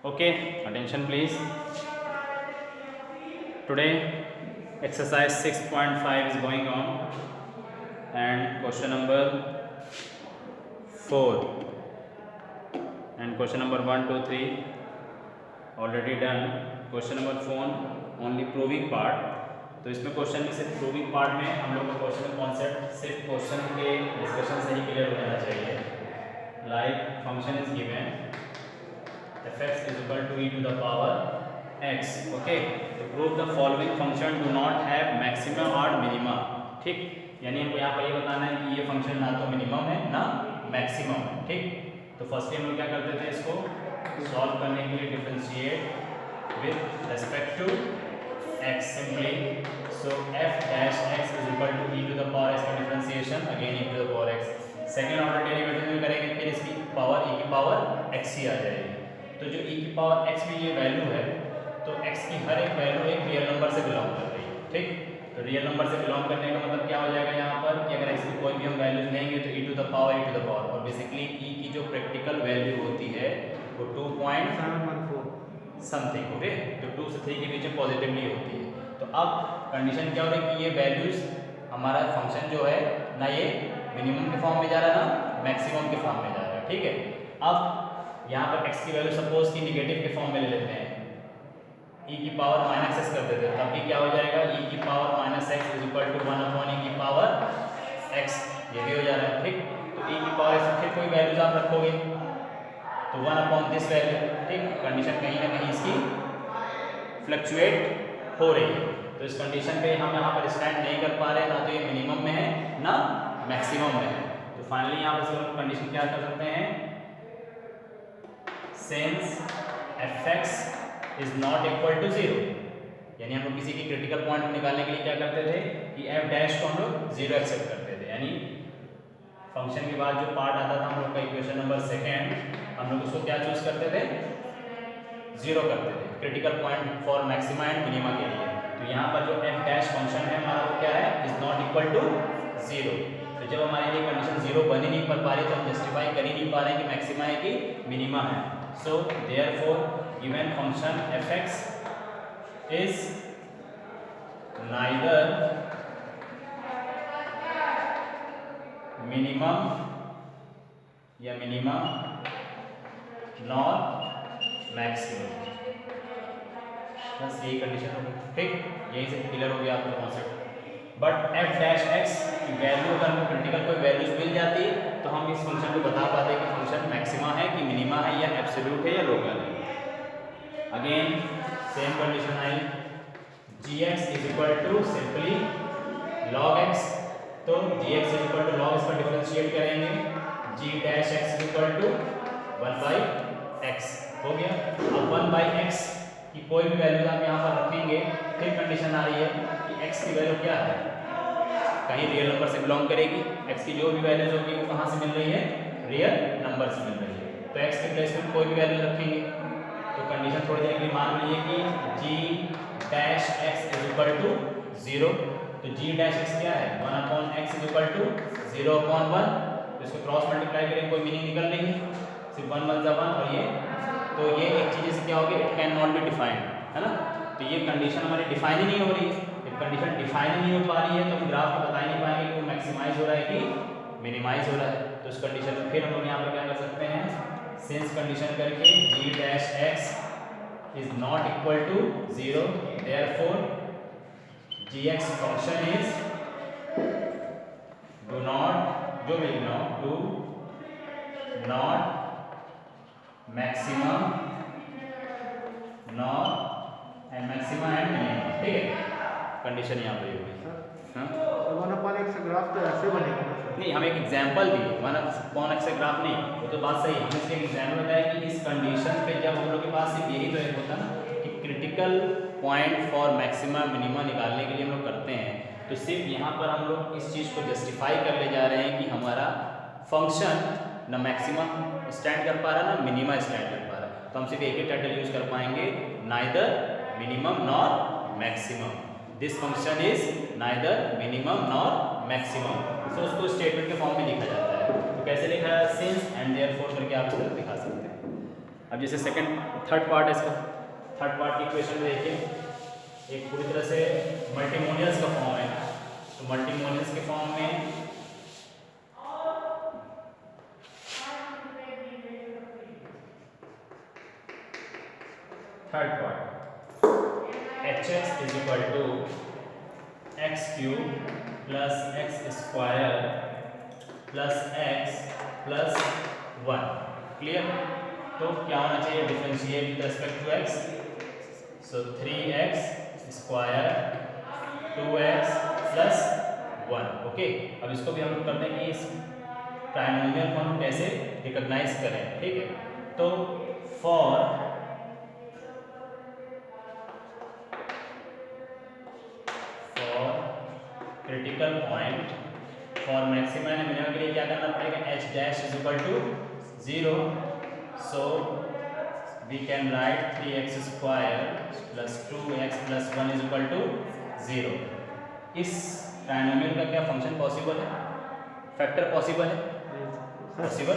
Okay, attention please. Today exercise 6.5 is going on and question number 4 and question number 1, 2, 3 already done. Question number 4 only proving part. तो इसमें question में सिर्फ proving part में हम लोग का क्वेश्चन कॉन्सेप्ट सिर्फ क्वेश्चन के डिस्कशन से ही क्लियर हो जाना चाहिए. Like function is given fx is equal to e to the power x. Okay, to prove the following function do not have maximum or minima. ठीक, यानी हमको यहाँ पर ये बताना है कि ये फंक्शन ना तो मिनिमम है ना मैक्सिमम है. ठीक, तो फर्स्टली हम लोग क्या करते थे, इसको सॉल्व करने के लिए differentiate with respect to x simply. So f dash x is equal to e to the power x का differentiation again e to the power x. Second order derivative में करेंगे फिर इसकी पावर e की power x ही आ जाएगी. तो जो e की पावर x में ये वैल्यू है तो x की हर एक वैल्यू एक रियल नंबर से बिलोंग कर रही है. ठीक, तो रियल नंबर से बिलोंग करने का मतलब क्या हो जाएगा यहाँ पर कि अगर x की कोई भी हम वैल्यूज लेंगे तो e टू द पावर और बेसिकली e की जो प्रैक्टिकल वैल्यू होती है वो 2.714 समथिंग. ओके, जो 2 से 3 के बीच में पॉजिटिवली होती है. तो अब कंडीशन क्या हो रही है कि ये वैल्यूज हमारा फंक्शन जो है ना ये मिनिमम के फॉर्म में जा रहा है ना मैक्सिमम के फॉर्म में जा रहा है. ठीक है, अब यहाँ पर x की वैल्यू सपोज की निगेटिव के फॉर्म में ले लेते हैं, e की पावर माइनस x कर देते हैं, तब भी क्या हो जाएगा e की power minus x is equal to 1 upon e की पावर x. ये भी हो जा रहा है. ठीक, तो e की पावर x फिर कोई वैल्यूज आप रखोगे तो 1 अपॉन दिस वैल्यू. ठीक, कंडीशन कहीं ना कहीं इसकी फ्लक्चुएट हो रही है. तो इस कंडीशन पे हम यहाँ पर स्टैंड नहीं कर पा रहे, ना तो ये मिनिमम में है ना मैक्सिमम में है. तो फाइनली यहाँ पर हम कंडीशन क्या कर सकते हैं, since fx is not equal to 0, यानी हम लोग किसी की क्रिटिकल पॉइंट को निकालने के लिए क्या करते थे कि f डैश को हम लोग 0 एक्सेप्ट करते थे. यानी फंक्शन के बाद जो पार्ट आता था हम लोग का इक्वेशन नंबर सेकेंड, हम लोग उसको क्या चूज करते थे, 0 करते थे critical point for maxima and minima के लिए. तो यहाँ पर जो f डैश फंक्शन है हमारा वो क्या है, इज नॉट इक्वल टू 0. तो जब हमारे लिए कंडीशन 0 बन ही नहीं कर पा रही तो हम जस्टिफाई कर ही नहीं पा रहे कि मैक्सिमा है कि मिनिमा है. So therefore given function fx is neither minimum या minimum nor maximum. बस यही कंडीशन होगी. ठीक, यही से क्लियर हो गया आपका concept. But f dash x की वैल्यू अगर हमको क्रिटिकल कोई वैल्यूज मिल जाती तो हम इस फंक्शन को बता पाते कि फंक्शन मैक्सिमा है कि मिनिमा है या एब्सोल्यूट है या लोकल है. Again same condition I, gx is equal to simply log x. तो gx is equal to log x का डिफरेंशिएट करेंगे, g dash x is equal to 1 by x हो गया. अब 1 बाई x की कोई भी वैल्यू आप यहाँ पर रखेंगे, फिर कंडीशन आ रही है कि x की वैल्यू क्या है, कहीं रियल नंबर से बिलोंग करेगी. x की जो भी वैल्यूज होगी वो कहाँ से मिल रही है, रियल नंबर से मिल रही है. तो x के प्लेस में कोई भी वैल्यू रखेंगे तो कंडीशन थोड़ी देर के लिए मान लीजिए कि g dash x is equal to 0. तो g डैश x क्या है, 1 upon x is equal to 0 upon 1. तो इसको क्रॉस मल्टीप्लाई करेंगे, कोई मीनिंग निकल रही है, सिर्फ 1 1 1 और ये. तो ये एक चीज़ से क्या होगी, it can not be defined, है ना. तो ये कंडीशन हमारी डिफाइन ही नहीं हो रही है. कंडीशन डिफाइन नहीं हो पा रही है तो हम ग्राफ को बता ही नहीं पाएंगे कि वो मैक्सिमाइज हो रहा है कि मिनिमाइज हो रहा है. तो इस कंडीशन में फिर हम लोग यहाँ पर क्या कर सकते हैं, सिंस कंडीशन करके g dash x is not equal to 0, therefore gx function is do not, जो भी not do not maximum not and maxima and minimum. ठीक है, कंडीशन यहाँ पे होगी. हाँ, 1 अपॉन x ग्राफ तो ऐसे बनेगा ना सर. नहीं, हम एक एग्जांपल दिए, 1 अपॉन x ग्राफ नहीं, वो तो बात सही है. हम इसलिए एग्जांपल बताया कि इस कंडीशन पे जब हम लोग के पास सिर्फ यही तो एक होता ना कि critical point for maxima minima निकालने के लिए हम लोग करते हैं, तो सिर्फ यहाँ पर हम लोग इस चीज़ को जस्टिफाई कर ले जा रहे हैं कि हमारा फंक्शन न मैक्सिमम स्टैंड कर पा रहा है ना मिनिमा स्टैंड कर पा रहा है. तो हम सिर्फ एक ही टाइटल यूज कर पाएंगे, neither minimum nor maximum. This function is neither minimum nor maximum. तो उसको स्टेटमेंट के फॉर्म में लिखा जाता है. तो कैसे लिखा है, सिंस एंड देयरफॉर करके आप इधर दिखा सकते हैं. अब जैसे थर्ड पार्ट है इसका, थर्ड पार्ट की इक्वेशन में देखिए एक पूरी तरह से मल्टीमोनियल्स का फॉर्म है, तो मल्टीमोनियल्स के फॉर्म में third part H x is equal to x cube plus x square plus x plus 1। Clear? तो क्या होना चाहिए? Differentiate with respect to x, so 3x square 2x plus 1। Okay, अब इसको भी हम लोग करते हैं कि इस ट्राइनोमियल को हम कैसे रिकॉग्नाइज करें। ठीक है, तो for critical point, for maxima and minimum के लिए क्या करना पड़ेगा? h dash is equal to 0, so we can write 3x square plus 2x plus 1 is equal to 0। इस ट्राइनोमियल का क्या फंक्शन पॉसिबल है? फैक्टर पॉसिबल है? पॉसिबल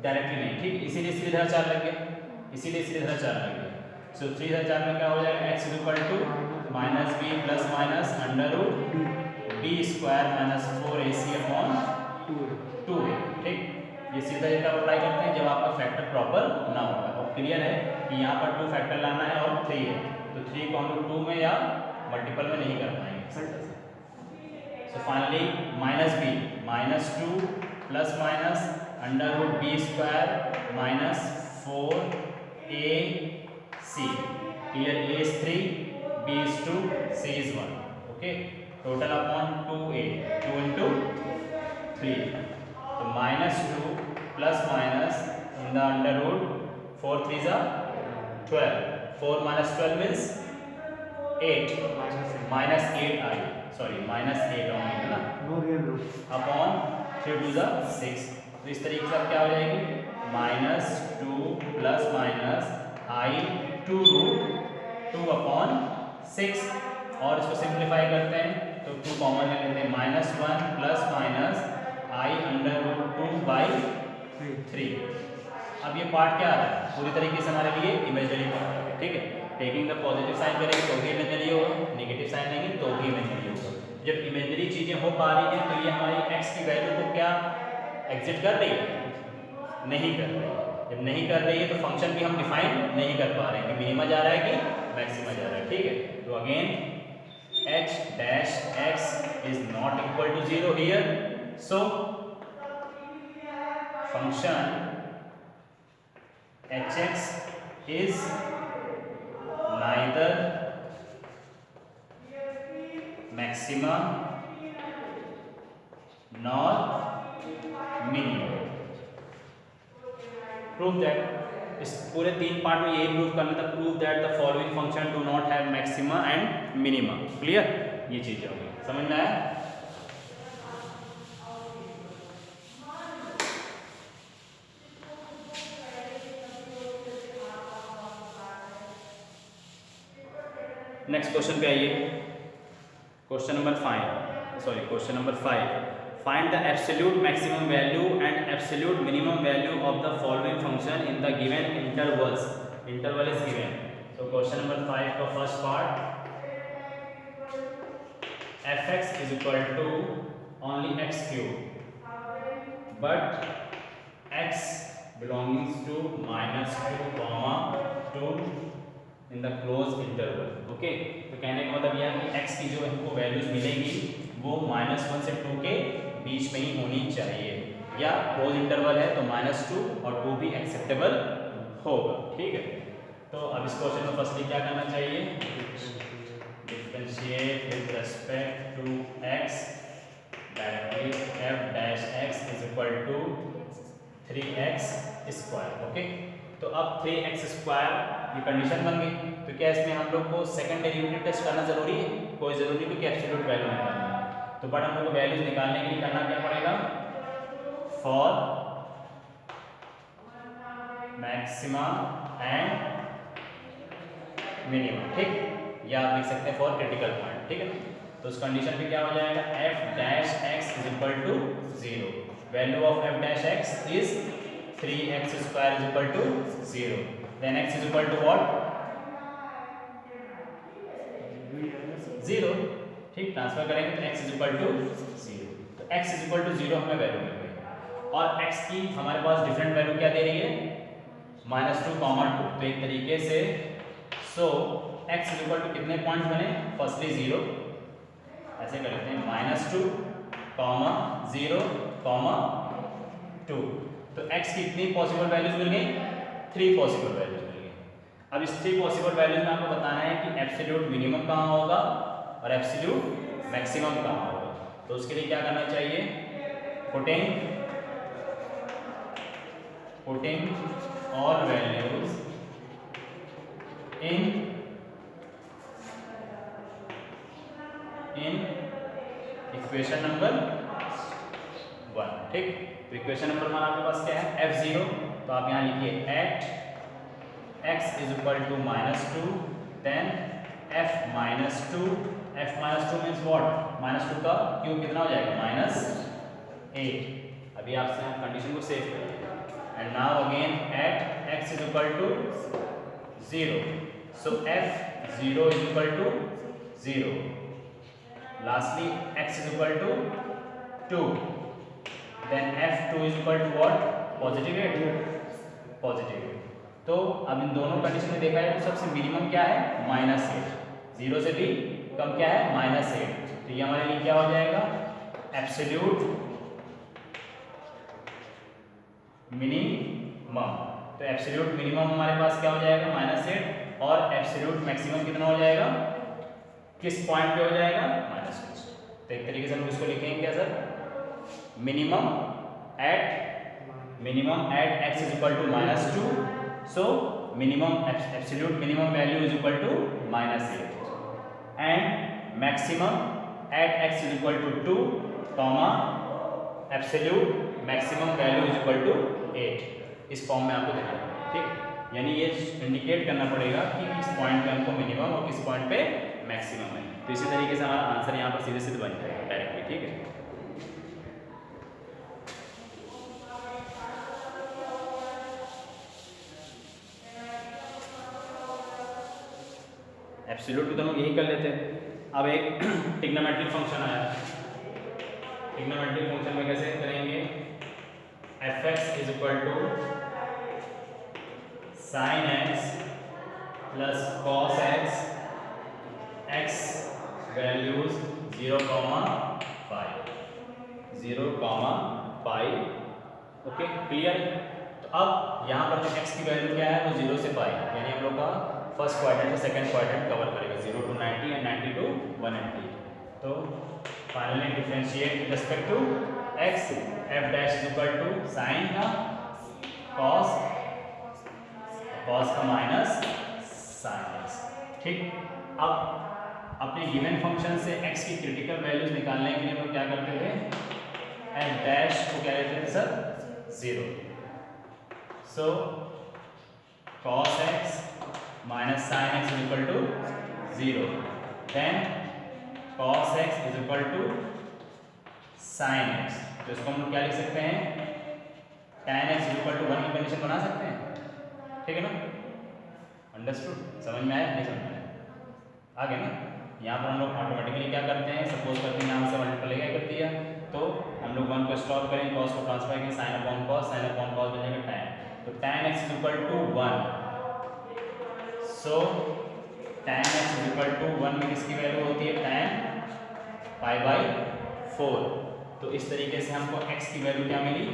डायरेक्टली नहीं, ठीक, इसीलिए सीधे धारा 4 लग गया, इसीलिए सीधे धारा 4 लग गया। सो 3 धारा 4 में क्या हो जाएगा? x is equal to minus B plus minus under root B square minus 4ac upon 2a। ठीक, ये सीधा तरीका अप्लाई करते हैं जब आपका फैक्टर प्रॉपर ना होगा। और क्लियर है कि यहाँ पर 2 फैक्टर लाना है और 3 है, तो 3 को हम लोग 2 में या मल्टीपल में नहीं कर पाएंगे। So finally minus B minus 2 plus minus under root B square minus 4ac। Clear? a is 3, b is 2, c is 1। Okay, total upon 2a, 2 into 3, तो minus 2 plus minus in the under root 4 3 जा 12, 4 minus 12 means 8, minus 8 I, sorry minus 8 on है ना, upon 3 2 जा 6। तो इस तरीके से अब क्या हो जाएगी? माइनस 2 प्लस माइनस आई 2 रूट 2 अपॉन 6, और इसको सिंप्लीफाई करते हैं तो 2 कॉमन ले लेते हैं, minus 1 plus minus I under root 2 by 3। अब ये पार्ट क्या आ रहा है? पूरी तरीके से हमारे लिए इमेजिनरी पार्ट है। ठीक है, टेकिंग द पॉजिटिव साइन करेंगे तो भी इमेजिनरी होगा, नेगेटिव साइन लेंगे तो भी इमेजिनरी होगा। जब इमेजिनरी चीज़ें हो पा रही हैं तो ये हमारी x की वैल्यू को क्या एग्जिट कर रही है? नहीं कर रही है। जब नहीं कर रही है तो फंक्शन भी हम डिफाइन नहीं कर पा रहे हैं कि मिनिमा जा रहा है कि मैक्सिमा जा रहा है। ठीक है, तो again h dash x is not equal to 0 here, so function hx is neither maxima nor minimum। Prove that, इस पूरे 3 पार्ट में यही प्रूव करना था, prove that the following function do not have maxima and minima. Clear? ये चीज हो गई, समझ में आया? नेक्स्ट क्वेश्चन पे आइए, question number 5। Find the absolute maximum value and absolute minimum value of the following function in the given intervals. Interval is given. So question number 5 का first part, fx is equal to only x cube, but x belongs to minus 2 comma 2 in the closed interval. Okay, तो कहने का मतलब यह है कि x की जो हमको वैल्यूज मिलेगी वो -1 से 2 के बीच में ही होनी चाहिए, या क्लोज इंटरवल है तो -2 और 2 भी एक्सेप्टेबल होगा। ठीक है, तो अब इस क्वेश्चन में फर्स्टली क्या करना चाहिए? Differentiate with respect to x directly f dash x is equal to 3x square. Okay, तो अब 3x स्क्वायर ये कंडीशन बन गई, तो क्या इसमें हम लोग को सेकंड डेरिवेटिव टेस्ट करना जरूरी है? कोई जरूरी नहीं कि एब्सोल्यूट वैल्यू निकालना है, तो बट हम लोग को वैल्यूज निकालने के लिए करना क्या पड़ेगा? For maxima and minimum. ठीक, या आप लिख सकते हैं फॉर क्रिटिकल पॉइंट। ठीक है, तो उस कंडीशन पे क्या हो जाएगा? f dash x is equal to 0, value of f dash x is 3x square is equal to 0. Then x is equal to what? 0. ठीक, ट्रांसफर करेंगे तो x is equal to 0. तो x is equal to 0 हमें value मिल गई और x की हमारे पास different value क्या दे रही है? -2, 2. तो एक तरीके से x is equal to कितने पॉइंट्स बने? फर्स्टली 0, ऐसे कर लेते हैं -2, 0, 2. तो x की कितनी पॉसिबल वैल्यूज मिल गई? 3 पॉसिबल वैल्यूज मिल गई। अब इस 3 पॉसिबल वैल्यूज में आपको बताना है कि एब्सोल्यूट मिनिमम कहाँ होगा और एब्सोल्यूट मैक्सिमम कहाँ होगा। तो उसके लिए क्या करना चाहिए? Putting all values in equation number 1। ठीक, तो इक्वेशन नंबर 1 आपके पास क्या है? f0। तो आप यहाँ लिखिए at x is equal to -2, then f -2 means what? -2 का क्यूब कितना हो जाएगा? -8। अभी आपसे हम कंडीशन को सेव करेंगे and now again at x is equal to 0, so f0 is equal to 0। Lastly, x is equal to 2. Then f2 is equal to what? Positive 8. Positive 8. तो अब इन दोनों कंडीशन में देखा जाए तो सबसे मिनिमम क्या है? -8। 0 से भी कम क्या है? -8। तो ये हमारे लिए क्या हो जाएगा? Absolute minimum. तो एब्सोल्यूट मिनिमम हमारे पास क्या हो जाएगा? -8। और एब्सोल्यूट मैक्सिमम कितना हो जाएगा? किस पॉइंट पे हो जाएगा? -6। तो एक तरीके से हम इसको लिखेंगे क्या sir? Minimum at x is equal to -2, so minimum absolute minimum value is equal to -8 and maximum at x is equal to 2, absolute maximum value is equal to 8। इस फॉर्म में आपको देना है। ठीक, यानी ये इंडिकेट करना पड़ेगा कि किस पॉइंट पे हमको मिनिमम और किस पॉइंट पे मैक्सिमम है। तो इसी तरीके से हमारा आंसर यहाँ पर सीधे सीधे बन जाएगा डायरेक्टली। ठीक है, एब्सोल्यूट तो हम यही कर लेते हैं। अब एक ट्रिग्नोमेट्रिक फंक्शन आया। ट्रिग्नोमेट्रिक फंक्शन में कैसे करेंगे? fx is equal to sin x plus cos x, x values 0, 5। Okay, clear? तो अब यहाँ पर जो x की वैल्यू क्या है? वो 0 से पाई, यानी हम लोग का फर्स्ट क्वाड्रेंट और सेकंड क्वाड्रेंट कवर करेगा, 0 to 90 एंड 90 to 180। तो finally differentiate with respect to x, f dash is equal to sine का cos का माइनस साइन x। ठीक, अब अपने गिवन फंक्शन से x की क्रिटिकल वैल्यूज निकालने के लिए हम लोग क्या करते थे? f डैश को क्या लेते थे sir? 0। So cos x minus sin x is equal to 0. Then cos x is equal to sin x. तो इसको हम लोग क्या लिख सकते हैं? tan x is equal to 1 की कंडीशन बना सकते हैं। ठीक है ना? अंडरस्टूड? समझ में आया? नहीं समझ में आया? आ गया ना? यहाँ पर हम लोग ऑटोमेटिकली क्या करते हैं? सपोज करते हैं यहाँ से मल्टीप्लाई कर दिया तो हम लोग 1 को स्टॉप करें, cos को ट्रांसफर करेंगे, sin अपॉन cos बनेगा tan। तो tan x is equal to 1। So tan x is equal to 1 में किसकी वैल्यू होती है? tan pi by 4। तो इस तरीके से हमको x की वैल्यू क्या मिली?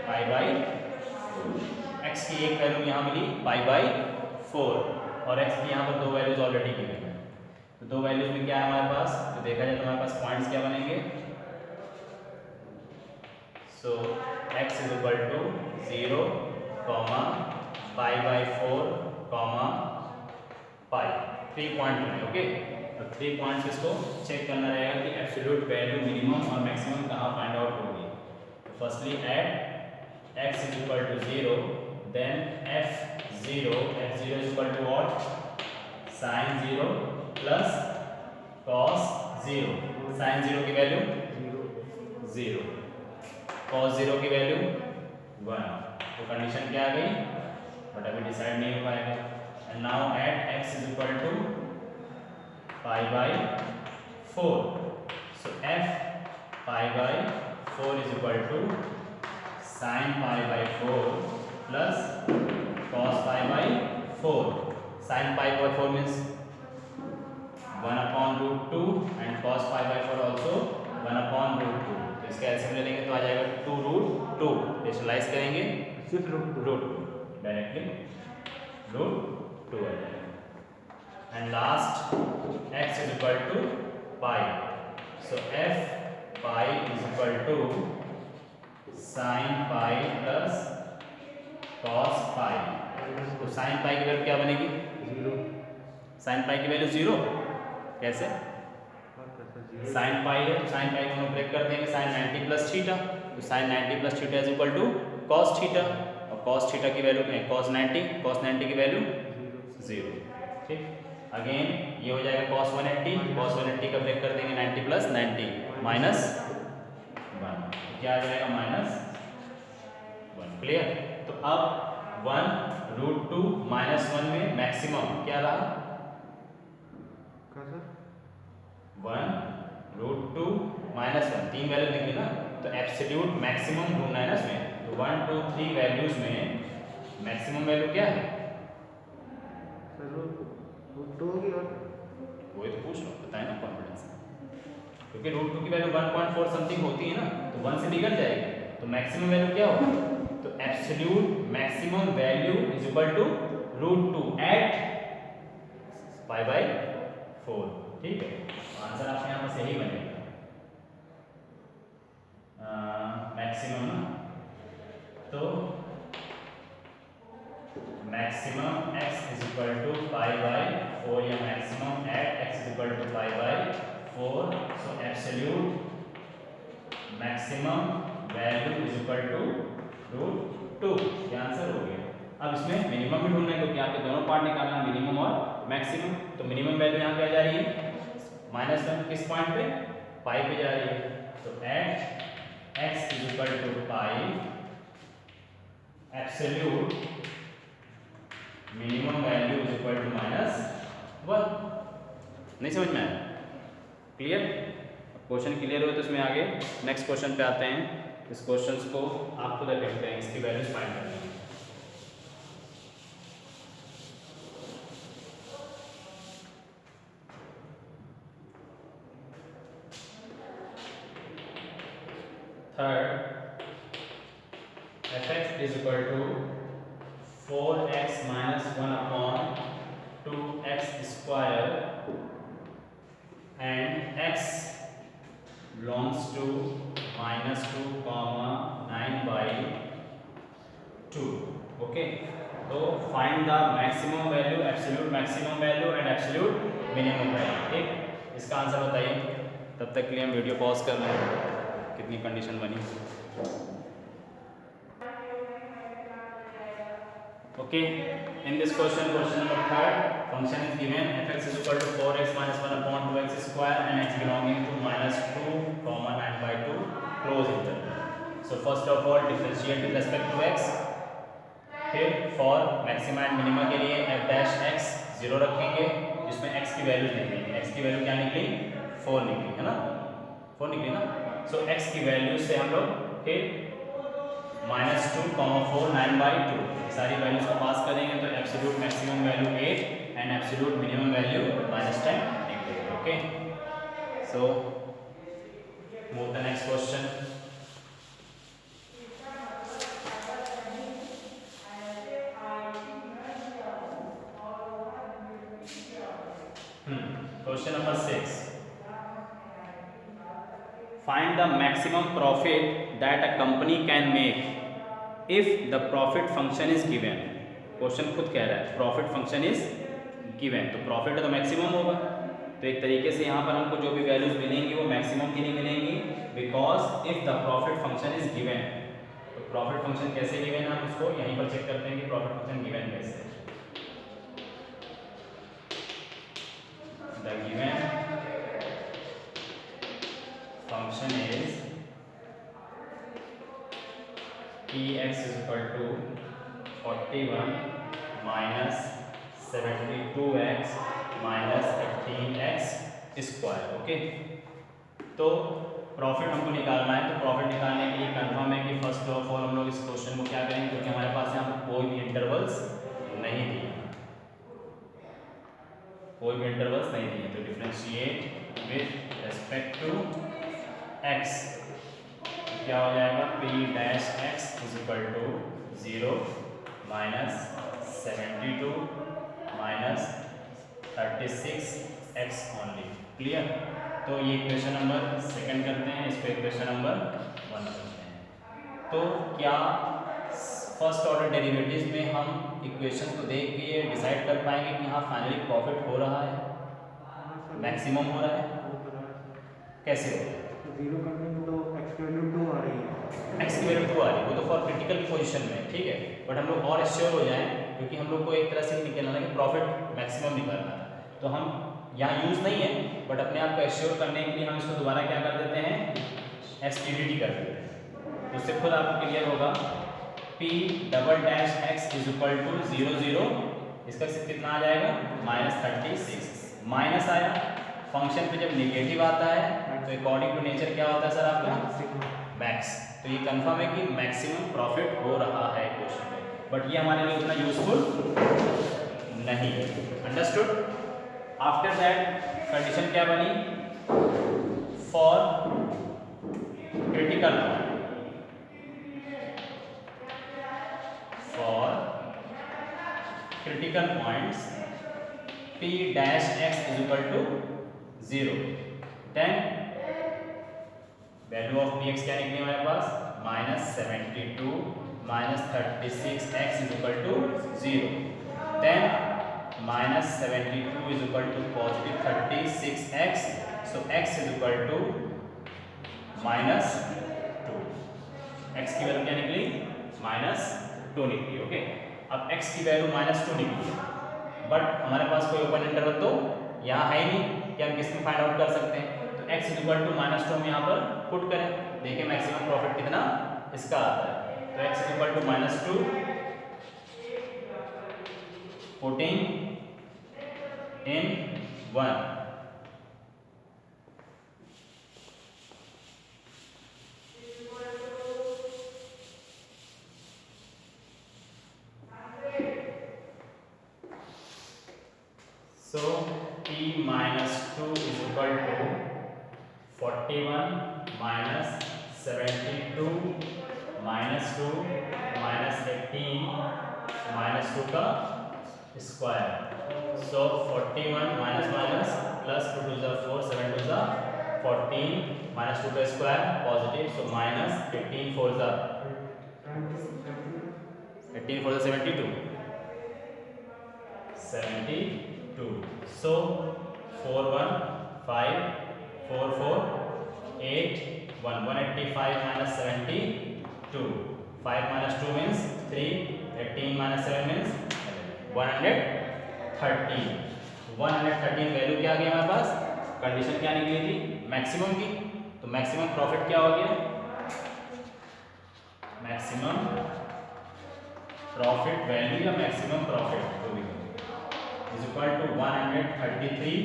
पाई बाई 4। x की एक वैल्यू यहाँ मिली पाई बाई 4 और x की यहाँ पर 2 वैल्यूज ऑलरेडी गिवन है। तो 2 वैल्यूज में क्या है हमारे पास? तो देखा जाए तो हमारे पास पॉइंट्स क्या बनेंगे? So x is equal to 0, pi by 4, pi. 3 point बने। ओके, तो 3 पॉइंट्स इसको चेक करना रहेगा कि एब्सोल्यूट वैल्यू मिनिमम और मैक्सिमम कहाँ फाइंड आउट होगी। तो firstly at x is equal to 0, then f0 is equal to what? sin 0 plus cos 0। sin 0 की वैल्यू 0, cos 0 की वैल्यू 1। तो कंडीशन क्या आ गई, बट अभी डिसाइड नहीं हो पाएगा। And now at x is equal to pi by 4, so f pi by 4 is equal to sine pi by 4 plus cos pi by 4। Sine pi by 4 means 1/√2 and cos pi by 4 also 1/√2। तो इसका LCM ले लेंगे तो आ जाएगा 2√2। Rationalise करेंगे सिर्फ root directly √2 आ जाएगा। And last x is equal to pi, so f pi is equal to sine pi plus cos pi. तो साइन पाई की वैल्यू क्या बनेगी, 0 साइन पाई की वैल्यू 0। कैसे, साइन पाई है तो साइन पाई को हम ब्रेक कर देंगे साइन 90 प्लस थीटा, तो sine 90 plus theta is equal to cos theta, और कॉस थीटा की वैल्यू क्या है, कॉस 90 की वैल्यू 0। ठीक, अगेन ये हो जाएगा कॉस 180 का ब्रेक कर देंगे 90 प्लस 90 माइनस 1, क्या आ जाएगा -1। क्लियर, तो अब 1√2 -1 में मैक्सिमम क्या रहा, 1√2 -1, 3 वैल्यू निकली ना, तो एब्सोल्यूट मैक्सिमम ढूंढना है ना इसमें। तो 1 2 3 वैल्यूज में मैक्सिमम वैल्यू क्या है, होगी और वही तो पूछ रहा हूँ, बताए ना कॉन्फिडेंस से, क्योंकि √2 की वैल्यू 1.4 समथिंग होती है ना, तो 1 से बिगड़ जाएगी, तो मैक्सिमम वैल्यू क्या होगी, तो absolute maximum value is equal to √2 at pi by 4। ठीक है, आंसर आपके यहाँ पर सही बनेगा मैक्सिमम ना, तो maximum x is equal to pi by 4 या maximum at x is equal to pi by 4, so absolute maximum value is equal to √2। ये आंसर हो गया। अब इसमें मिनिमम भी ढूंढना है, क्योंकि आपके दोनों पार्ट निकालना है, मिनिमम और मैक्सिमम। तो मिनिमम वैल्यू यहाँ पे आ जा रही है -1, किस पॉइंट पे, पाई पे जा रही है, तो at x is equal to pi absolute minimum value is equal to -1। नहीं समझ में आया, क्लियर। क्वेश्चन क्लियर हो तो इसमें आगे नेक्स्ट क्वेश्चन पे आते हैं। इस क्वेश्चंस को आप खुद अटेम्प्ट करें, इसकी वैल्यूज फाइंड करनी है। Third, fx is equal to 4x minus 1 upon 2x square and x belongs to -2, 9/2। Okay, तो find the maximum value, absolute maximum value and absolute minimum value. ठीक, इसका आंसर बताइए, तब तक के लिए हम वीडियो पॉज कर रहे हैं, कितनी कंडीशन बनी। Okay, in this question number 3, function is given fx is equal to 4x minus 1 upon 2x square and x belonging to -2, 9/2, close interval। So first of all differentiate with respect to x, फिर for maxima and minima के लिए f dash x 0 रखेंगे, जिसमें x की value निकलेगी। x की value क्या निकली, 4 निकली है ना, 4 निकली ना। So x की वैल्यू से हम लोग फिर -2, 4, 9/2 सारी वैल्यूज को पास करेंगे, तो absolute maximum value 8 and absolute minimum value -10 निकलेगी। Okay, so move the next question. Question number 6, find the maximum profit that a company can make if the profit function is given. Question खुद कह रहा है profit function is given, तो profit है तो maximum होगा। तो एक तरीके से यहाँ पर हमको जो भी वैल्यूज मिलेंगी वो मैक्सिमम की नहीं मिलेंगी, because if the profit function is given. तो प्रॉफिट फंक्शन कैसे गिवन है, हम उसको यहीं पर चेक करते हैं कि प्रॉफिट फंक्शन गिवन कैसे है। The given function is px is equal to 41 minus 72x minus 18x square. Okay, तो प्रॉफिट हमको निकालना है। तो प्रॉफिट निकालने के लिए कंफर्म है कि फर्स्ट ऑफ ऑल हम लोग इस क्वेश्चन को क्या करेंगे, क्योंकि हमारे पास यहाँ पर कोई भी इंटरवल्स नहीं दिए, कोई भी इंटरवल्स नहीं दिए। तो differentiate with respect to x, क्या हो जाएगा, p dash x is equal to 0 minus 72 minus 36x only. Clear. तो ये इक्वेशन नंबर सेकंड करते हैं, इसको इक्वेशन नंबर 1 करते हैं। तो क्या फर्स्ट ऑर्डर डेरिवेटिव्स में हम इक्वेशन को देख के ये डिसाइड कर पाएंगे कि हाँ फाइनली प्रॉफिट हो रहा है, मैक्सिमम हो रहा है? कैसे हो रहा है? जीरो करने में तो x की वैल्यू 2 आ रही है, x की वैल्यू 2 आ रही है, वो तो फॉर क्रिटिकल पोजीशन में, ठीक है। बट हम लोग और श्योर हो जाएं, क्योंकि हम लोग को एक तरह से निकलना है कि प्रॉफिट मैक्सिमम निकालना है, तो हम यहाँ यूज़ नहीं है, बट अपने आप को एश्योर करने के लिए हम इसको दोबारा क्या कर देते हैं, एसटीडीटी कर देते हैं। तो उससे खुद आपको क्लियर होगा p double dash x is equal to 0 0, इसका कितना आ जाएगा, माइनस 36। माइनस आया, फंक्शन पे जब नेगेटिव आता है तो अकॉर्डिंग टू नेचर क्या होता है सर आपका, मैक्स। तो ये कंफर्म है कि मैक्सिमम प्रॉफिट हो रहा है क्वेश्चन में, बट ये हमारे लिए उतना यूजफुल नहीं है। अंडरस्टूड। आफ्टर दैट कंडीशन क्या बनी, for critical point, for critical points p dash x is equal to 0, then value of px क्या निकली हमारे पास, minus 72 minus 36x is equal to 0, then minus 72 is equal to positive 36x, so x is equal to minus 2। x की value क्या निकली, minus 2 निकली। Okay, अब x की वैल्यू माइनस 2 निकली, बट हमारे पास कोई ओपन इंटरवल तो यहाँ है ही नहीं कि हम किसमें फाइंड आउट कर सकते हैं। तो x is equal to minus 2 हम यहाँ पर पुट करें, देखिए मैक्सिमम प्रॉफिट कितना इसका आता है। तो x is equal to minus 2, putting in 1, so p minus 2 is equal to 41 minus 72 minus 2 minus 18 minus 2 का square. So 41 minus minus plus 2 two 4, 7 two 14 minus 2 का square positive, so minus 18 4 72, 72, so 4 1 5 4 4 8 1 185 minus 72, 5 minus 2 means 3, 18 minus 7 means 113। 113 value क्या आ गई हमारे पास, condition क्या निकली थी, maximum की। तो मैक्सिमम प्रॉफिट क्या हो गया, मैक्सिमम प्रॉफिट वैल्यू या मैक्सिमम प्रॉफिट जो भी इज इक्वल टू 133।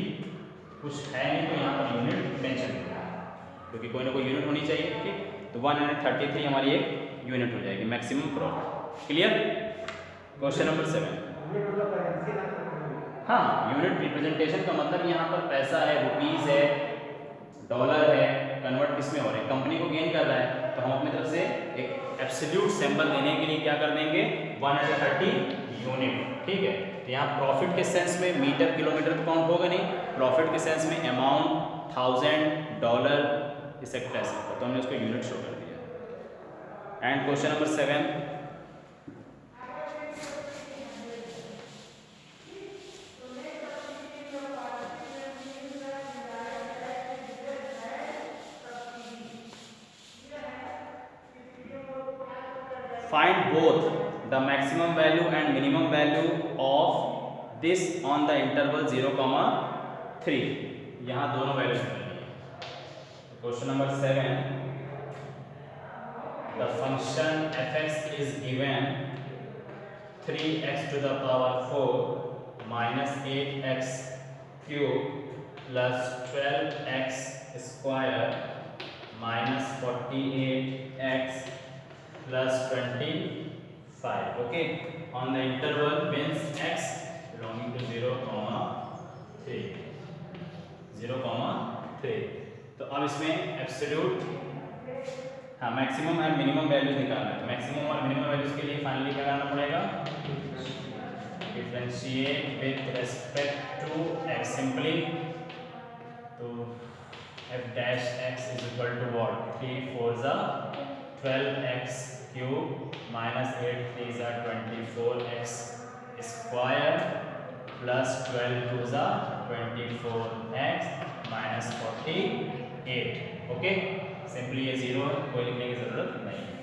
कुछ है नहीं तो यहाँ पर यूनिट मेंशन करें, क्योंकि कोई ना कोई यूनिट होनी चाहिए, ठीक। तो 133 हमारी एक यूनिट हो जाएगी maximum profit. Clear. Question number 7। हाँ, यूनिट रिप्रेजेंटेशन का मतलब यहाँ पर पैसा है, रुपीस है, डॉलर है, कन्वर्ट किस में हो रहे हैं, कंपनी को गेन कर रहा है, तो हम अपनी तरफ से एक एब्सोल्यूट सिंबल देने के लिए क्या कर देंगे, 130 यूनिट, ठीक है। तो यहाँ प्रॉफिट के सेंस में मीटर किलोमीटर तो काउंट होगा नहीं, प्रॉफिट के सेंस में अमाउंट 1000 डॉलर एक्सेट्रा, तो हमने उसको यूनिट शो कर दिया। And question number 7, find both the maximum value and minimum value of this on the interval 0,3। यहाँ दोनों वैल्यूज मिलेंगी। Question number 7, the function fx is given 3x to the power 4 minus 8x cube plus 12x square minus 48x plus 25. Okay, on the interval means x belonging to 0, 3 तो अब इसमें absolute maximum and minimum values निकालना है। Maximum और minimum values के लिए finally क्या करना पड़ेगा, differentiate with respect to x simply. तो f dash x is equal to what, 3 4 ज़ा 12x क्यूब माइनस 8 3 ज़ा 24x स्क्वायर प्लस 12 2 ज़ा 24x माइनस 48। ओके, सिंपली ये जीरो है, कोई लिखने की ज़रूरत नहीं है।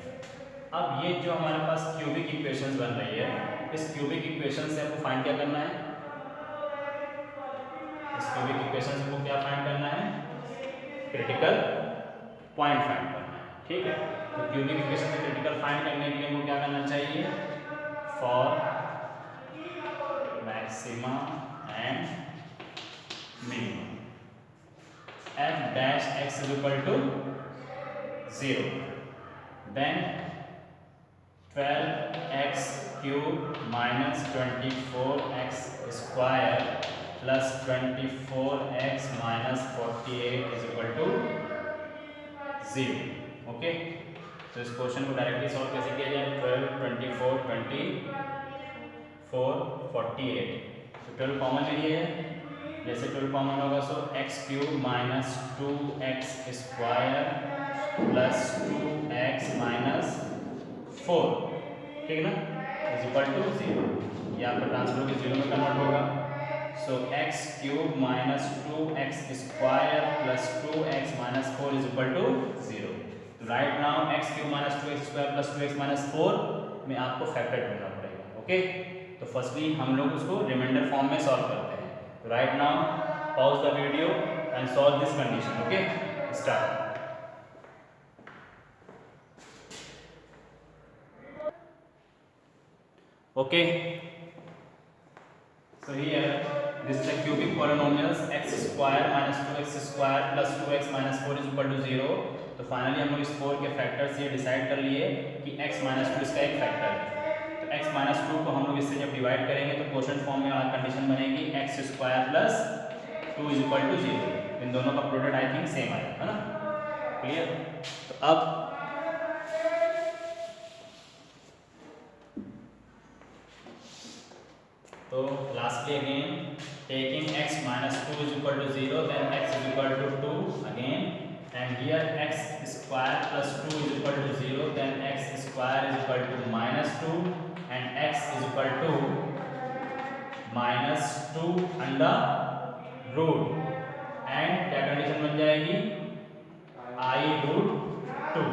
अब ये जो हमारे पास क्यूबिक इक्वेशंस बन रही है, इस क्यूबिक इक्वेशन से हमको फाइंड क्या करना है, इस क्यूबिक इक्वेशन से हमको क्या फाइंड करना है, क्रिटिकल पॉइंट फाइंड करना है। ठीक है, तो क्यूबिक इक्वेशन से क्रिटिकल फाइंड करने के लिए हमको क्या करना चाहिए, for maxima and minimum f dash x is equal to 0, then 12x cube minus 24x square plus 24x minus 48 is equal to 0। Okay, तो इस क्वेश्चन को डायरेक्टली सॉल्व कैसे किया जाए, 12 24 24 48, तो 12 कॉमन ले लिया है, जैसे 12 कॉमन होगा so x cube minus 2x square plus 2x minus 4, ठीक है ना, इज इक्वल टू 0। ये आपका ट्रांसफर होकर 0 में कन्वर्ट होगा। So x cube minus 2x square plus 2x minus 4 is equal to 0। तो right now x cube minus 2x square plus 2x minus 4 में आपको फैक्टर ढूंढना पड़ेगा। ओके, तो फर्स्टली हम लोग उसको रिमाइंडर फॉर्म में सॉल्व करते हैं। Right now, pause the video and solve this condition. Okay, start. Okay, so here this is the cubic polynomials x square minus 2x square plus 2x minus 4 is equal to 0। तो finally हम लोग इस 4 के factors ये decide कर लिए कि x minus 2 इसका एक फैक्टर है। तो x माइनस 2 को हम लोग इससे जब डिवाइड करेंगे तो क्वोशंट फॉर्म में कंडीशन बनेगी x square plus 2 is equal to 0। इन दोनों का प्रोडक्ट आई थिंक सेम आएगा, है ना, क्लियर। तो अब तो lastly again taking x minus 2 is equal to 0, then x is equal to 2 again, and here x square plus 2 is equal to 0, then x square is equal to minus 2 and x is equal to minus 2 under root, and क्या condition बन जाएगी, i root 2।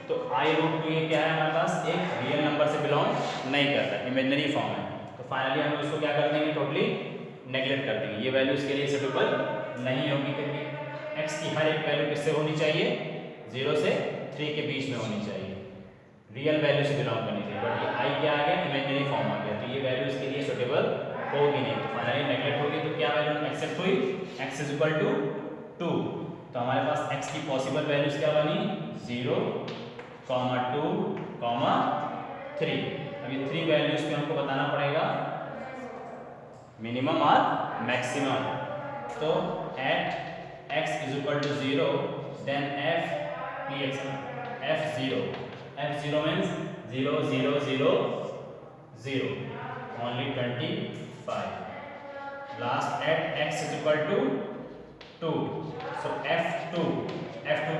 तो i root 2 ये क्या है, हमारे पास एक real number से बिलोंग नहीं करता, इमेजिनरी फॉर्म है। तो फाइनली हम लोग इसको क्या कर देंगे, टोटली नेग्लेक्ट कर देंगे, ये वैल्यू इसके लिए सूटेबल नहीं होगी, क्योंकि x की हर एक वैल्यू किससे होनी चाहिए, 0 से 3 के बीच में होनी चाहिए, रियल वैल्यू से बिलोंग करनी चाहिए। बट ये i क्या आ गया, इमेजिनरी फॉर्म आ गया, तो ये वैल्यू इसके लिए सूटेबल होगी नहीं, तो फाइनली नेग्लेक्ट होगी। तो क्या वैल्यू एक्सेप्ट हुई, x इज इक्वल टू 2। तो हमारे पास x की पॉसिबल वैल्यूज क्या बनी, 0, 2, 3। अब ये 3 वैल्यूज पे हमको बताना पड़ेगा मिनिमम और मैक्सिमम। तो at x is equal to 0, then f0 means 0 0 0 0 only 25। Last at x is equal to 2, so f2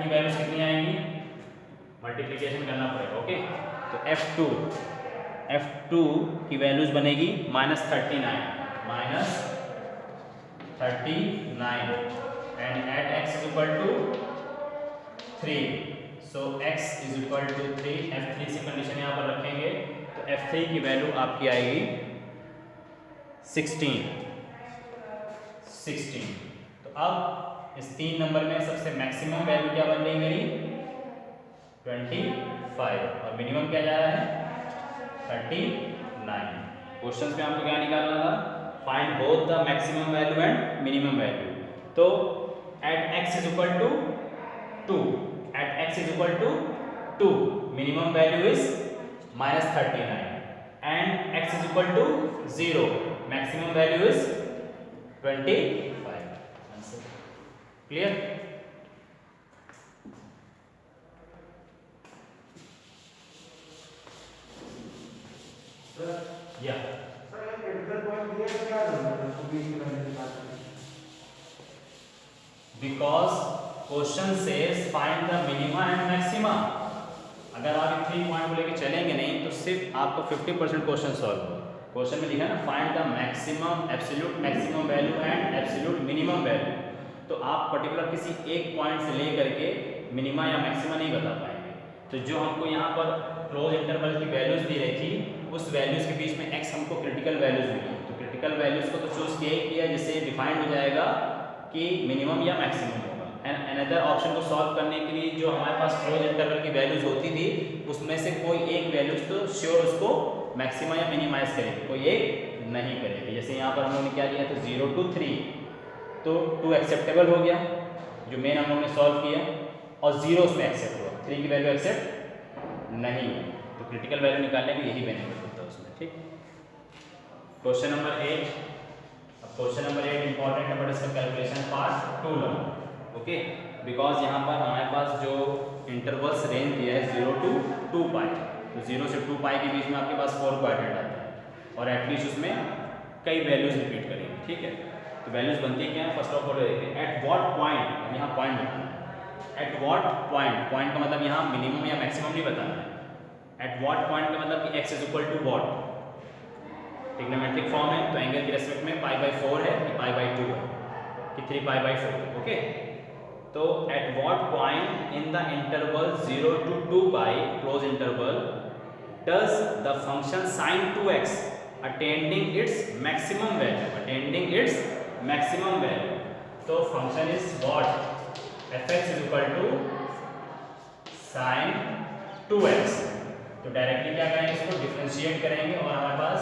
की वैल्यूज कितनी आएंगी, मल्टीप्लिकेशन करना पड़ेगा। ओके, तो f2 की वैल्यूज बनेगी -39 and at x is equal to 3, so x is equal to 3। f3 से condition यहाँ पर रखेंगे तो f3 की वैल्यू आपकी आएगी 16। तो अब इस 3 नंबर में सबसे मैक्सिमम वैल्यू क्या बन रही मेरी, 25। 5 और मिनिमम क्या जा रहा है 39। क्वेश्चन में आपको क्या निकालना था, find both the maximum value and minimum value. तो at x is equal to 2, at x is equal to 2 minimum value is -39 and x is equal to 0 maximum value is 25। Clear? या because question says find the minima and maxima. अगर आप 3 point को लेके चलेंगे नहीं तो सिर्फ आपको 50% क्वेश्चन सॉल्व होगा। क्वेश्चन में लिखा है ना find the maximum absolute maximum value and absolute minimum value. तो आप पर्टिकुलर किसी एक पॉइंट से लेकर के मिनिमा या मैक्सिमा नहीं बता पाएंगे। तो जो हमको यहाँ पर क्लोज इंटरवल की वैल्यूज दी रही थी उस वैल्यूज के बीच में x हमको क्रिटिकल वैल्यूज मिली। तो क्रिटिकल वैल्यूज को तो चूज किया ही किया जिससे डिफाइंड हो जाएगा कि मिनिमम या मैक्सिमम होगा। एंड अनदर ऑप्शन को सॉल्व करने के लिए जो हमारे पास क्लोज इंटरवल की वैल्यूज होती थी उसमें से कोई एक वैल्यूज तो श्योर उसको मैक्सिमा या मिनिमाइज करेगी, कोई एक नहीं करेगी। जैसे यहाँ पर हम लोगों ने क्या लिया था 0 to 3, तो 2 एक्सेप्टेबल हो गया जो मेन हम लोगों ने सॉल्व किया, और 0 उसमें एक्सेप्ट हुआ, 3 की वैल्यू एक्सेप्ट नहीं हुई। तो क्रिटिकल वैल्यू निकालने में यही बेनिफिट होता है उसमें। ठीक, क्वेश्चन नंबर 8। अब क्वेश्चन नंबर 8 इंपॉर्टेंट है बट इसका calculation part 2 low. Okay, because यहाँ पर हमारे पास जो इंटरवल्स रेंज दिया है 0 to 2 पाई, तो 0 से 2 पाई के बीच में आपके पास 4 क्वाड्रेंट आता है और एटलीस्ट उसमें कई वैल्यूज रिपीट करेंगे। ठीक है, तो वैल्यूज बनती क्या है, फर्स्ट ऑफ ऑल देखते हैं एट व्हाट पॉइंट। यहाँ पॉइंट बताना है, एट व्हाट पॉइंट, पॉइंट का मतलब यहाँ मिनिमम या मैक्सिमम नहीं बताना है। एट व्हाट पॉइंट का मतलब कि x is equal to what, trigonometric form है तो एंगल के रेस्पेक्ट में π/4 है कि π/2 है कि 3π/4। ओके, तो at what point in the interval 0 to 2 pi close interval does the function sin 2x attending its maximum value, attending its maximum value. तो function is what, fx is equal to sin 2x। तो directly क्या करेंगे, इसको differentiate करेंगे और हमारे पास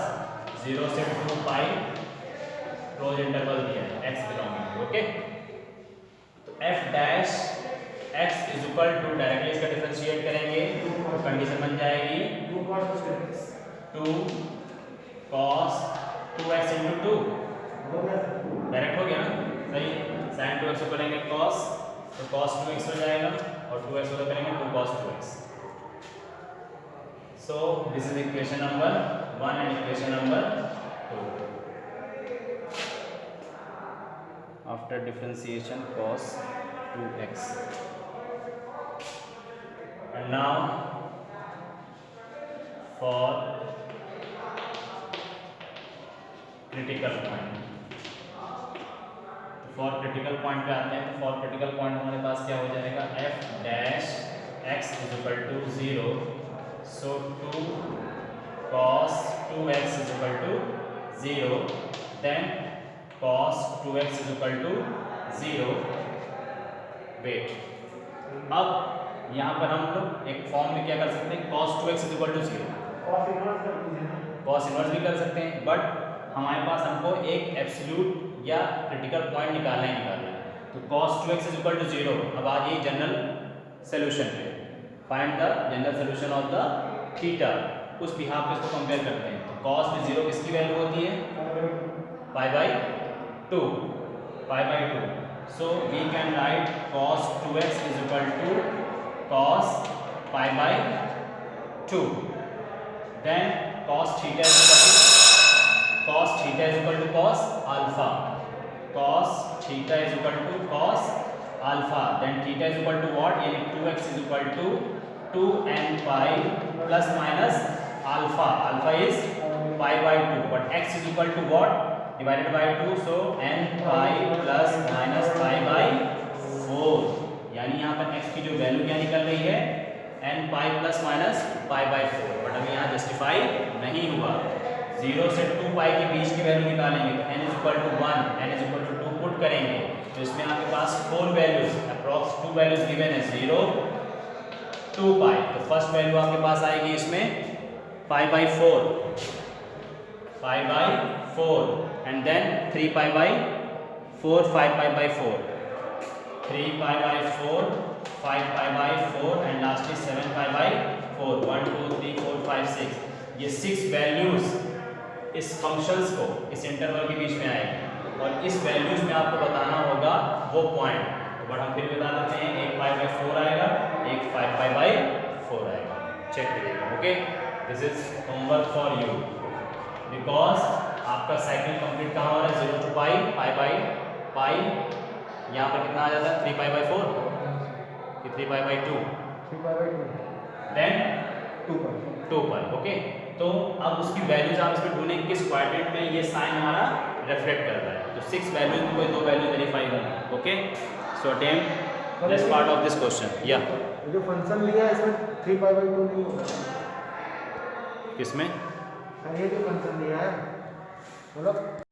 0 से 2 pi close interval दिया है x बिलोंगिंग। ओके, तो f dash x is equal to directly इसका डिफरेंशिएट करेंगे तो कंडीशन बन जाएगी 2 cos 2x into 2। डायरेक्ट हो गया ना, सही। sin 2x को करेंगे cos, तो cos 2x हो जाएगा और 2x को करेंगे 2 cos 2x। So this is equation number 1 and equation number 2. After differentiation cos 2x, and now for critical point। For critical point पे आते हैं, तो फॉर क्रिटिकल पॉइंट हमारे पास क्या हो जाएगा, f dash x is equal to 0, so 2 cos 2x is equal to 0, then cos 2x is equal to 0। Wait, अब यहाँ पर हम लोग एक फॉर्म में क्या कर सकते हैं, cos 2x is equal to 0, cos inverse भी कर सकते हैं, बट हमारे पास हमको एक एब्सोल्यूट या क्रिटिकल पॉइंट निकालना है। तो cos 2x is equal to 0। अब आ जाइए जनरल सोल्यूशन पे, find the general solution of the theta, उस बिहाफ पे इसको कंपेयर करते हैं। तो cos में 0 किसकी वैल्यू होती है, π/2, π/2। So we can write cos 2x is equal to cos π/2, then cos theta is equal to cos theta is equal to cos alpha, cos theta is equal to cos alpha, then theta is equal to what, यानी 2x is equal to 2n pi plus minus alpha, alpha is π/2, but x is equal to what, divided by 2, so n pi plus minus π/4, यानी यहाँ पर x की जो value क्या निकल रही है, n pi plus minus π/4, but अभी यहाँ जस्टिफाई नहीं हुआ। 0 से 2 पाई के बीच की वैल्यू निकालेंगे तो n is equal to 1, n is equal to 2 put करेंगे तो इसमें आपके पास 4 वैल्यूज, अप्रॉक्स 2 वैल्यूज गिवन है, 0, 2 पाई, तो फर्स्ट वैल्यू आपके पास आएगी इसमें pi by 4, pi by 4, and then 3 pi by 4, 5 pi by 4, 3 pi by 4, 5 pi by 4, and lastly 7 pi by 4, 1 2 3 4 5 6, ये 6 वैल्यूज इस फंक्शंस को इस इंटरवल के बीच में आएगी और इस वैल्यूज में आपको बताना होगा वो पॉइंट। तो बट हम फिर बता देते हैं, एक 5 बाई 4 आएगा, एक 5 पाई बाई 4 आएगा। चेक करिएगा। Okay, this is homework for you, because आपका साइकिल कंप्लीट कहाँ हो रहा है, 0 to pi, pi by pi, यहाँ पर कितना आ जाता है 3 पाई बाई 4 कि 3 pi by 2, 3 pi by 2, then 2 pi. Okay, तो अब उसकी वैल्यूज आप इसमें ढूंढेंगे किस क्वाड्रेंट में ये साइन हमारा रिफ्लेक्ट कर रहा है। तो 6 वैल्यूज में कोई 2 वैल्यू वेरीफाई होंगी। Okay, so attempt this part of this question. या जो फंक्शन लिया है इसमें 3 पाई बाई 2 नहीं होगा, किसमें ये जो फंक्शन लिया है मतलब